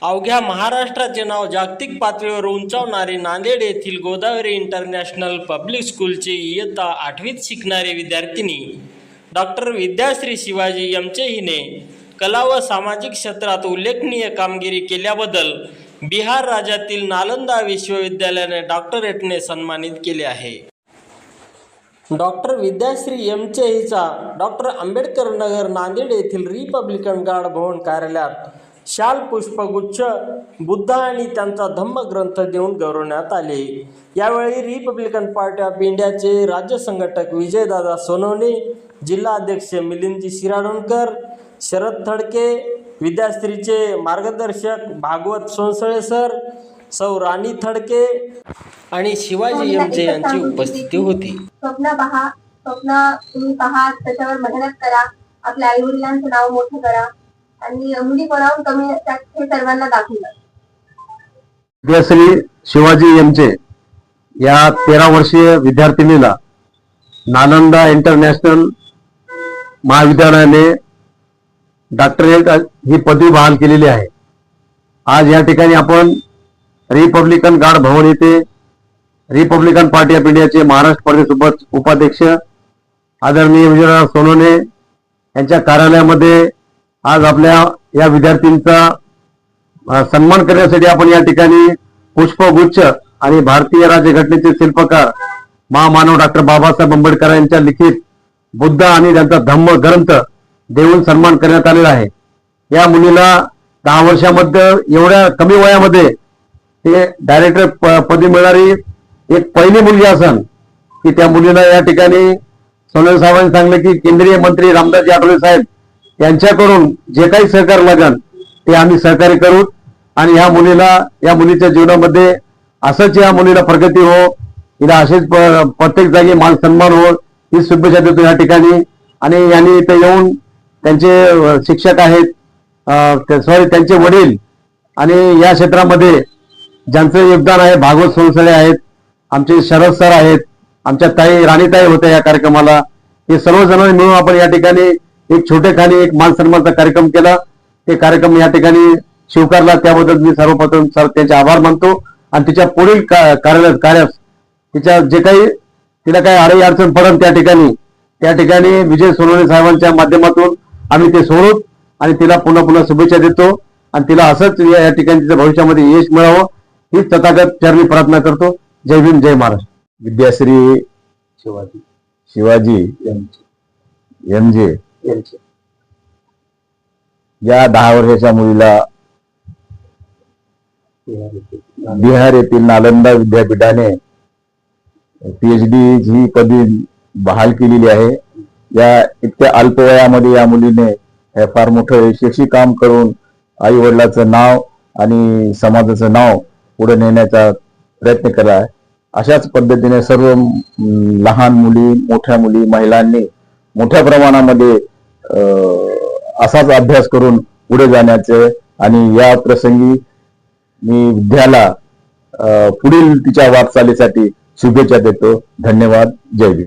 अवघ्या महाराष्ट्राचे नाव जागतिक पातळीवर उंचावणारे नांदेड येथील गोदावरी इंटरनॅशनल पब्लिक स्कूलची इयत्ता 8वीत शिकणारी विद्यार्थिनी डॉक्टर विद्याश्री शिवाजी यमचे हिने कला व सामाजिक क्षेत्रात उल्लेखनीय कामगिरी केल्याबद्दल बिहार राज्यातील नालंदा विश्वविद्यालयाने डॉक्टरेटने सन्मानित केले आहे। डॉक्टर विद्याश्री यमचे हिचा डॉक्टर आंबेडकर नगर नांदेड येथील रिपब्लिकन गार्ड भवन कार्यालयात शाल पुष्पगुच्छ बुद्ध आणि त्यांचा धम्मग्रंथ देऊन गौरवण्यात आले। यावेळी रिपब्लिकन पार्टी ऑफ इंडियाचे राज्य संघटक विजयदादा सोनवणे, जिल्हा अध्यक्ष मिलिंदजी शिराडोणकर, शरद थडके, विद्याश्रीचे मार्गदर्शक भागवत सोनसळे सर, सौ राणी थडके आणि शिवाजी यमचे यांची उपस्थिती होती। स्वप्न तुम्ही पहा, त्याच्यावर मेहनत करा, आपल्या आई वडिलांचं नाव मोठं करा आणि मुली पळावून कमी हे सर्वांना दाखवलं। विद्याश्री शिवाजी यमचे या 13 वर्षीय विद्यार्थिनीला नालंदा इंटरनॅशनल महाविद्यालयाने डॉक्टरेट ही पदवी बहाल केलेली आहे। आज या ठिकाणी आपण रिपब्लिकन गार्ड भवन येथे रिपब्लिकन पार्टी ऑफ इंडियाचे महाराष्ट्र प्रदेश उपाध्यक्ष आदरणीय विजयदादा सोनवणे यांच्या कार्यालयामध्ये आज आपल्या या विद्यार्थ्यांचा सन्मान करण्यासाठी आपण या ठिकाणी पुष्पगुच्छ आणि भारतीय राज्यघटनेचे शिल्पकार महामानव डॉक्टर बाबासाहेब आंबेडकर यांच्या लिखित बुद्ध आणि त्यांचा धम्म ग्रंथ देऊन सन्मान करण्यात आलेला आहे। या मुलीला 10 वर्षामध्ये एवढ्या कमी वयामध्ये ते डायरेक्टर पदी मिळणारी एक पहिली मुलगी असन की त्या मुलीला या ठिकाणी सोनवणे साहेबांनी सांगितलं की केंद्रीय मंत्री रामदासजी आठवले साहेब यांच्याकडून जे काही सहकार्य लागेल ते आम्ही सहकार्य करू आणि या मुलीच्या जीवनामध्ये असंच या मुलीला प्रगती हो, हिला असेच प्रत्येक जागी मान सन्मान हो ही शुभेच्छा देतो या ठिकाणी। आणि यांनी इथे येऊन त्यांचे शिक्षक आहेत, त्यांचे वडील आणि या क्षेत्रामध्ये ज्यांचं योगदान आहे भागवत सोनसळे आहेत, आमचे शरद सर आहेत, आमच्या ताई राणीताई होत्या या कार्यक्रमाला। हे सर्वजण मिळून आपण या ठिकाणी एक छोटेखानी एक मान सन्मानचा कार्यक्रम केला। ते कार्यक्रम या ठिकाणी स्वीकारला, त्याबद्दल मी सर्वप्रथम त्यांचे आभार मानतो आणि तिच्या पुढील कार्यास तिच्या जे काही तिला काही अडचण अडचण पडत त्या ठिकाणी विजय सोनवणे साहेबांच्या माध्यमातून आम्ही ते सोडू आणि तिला पुन्हा पुन्हा शुभेच्छा देतो आणि तिला असंच या ठिकाणी तिच्या भविष्यामध्ये यश मिळावं ही तथागत चरणी प्रार्थना करतो। जय भीम, जय महाराष्ट्र। विद्याश्री शिवाजी यमजे या 10 वर्षाच्या मुलीला बिहार येथील नालंदा विद्यापीठाने PhD ही पदवी बहाल केलेली आहे। या इतक्या अल्प वयामध्ये या मुलीने फार मोठं यशस्वी काम करून आई वडिलांचं नाव आणि समाजाचं नाव पुढे नेण्याचा प्रयत्न केला आहे। अशाच पद्धतीने सर्व लहान मुली, मोठ्या मुली, महिलांनी मोठ्या प्रमाणामध्ये असाच अभ्यास करून पुढे जाण्याचे आणि या प्रसंगी मी विद्याला पुढील तिच्या वाटचालीसाठी शुभेच्छा देतो। धन्यवाद। जय भीम।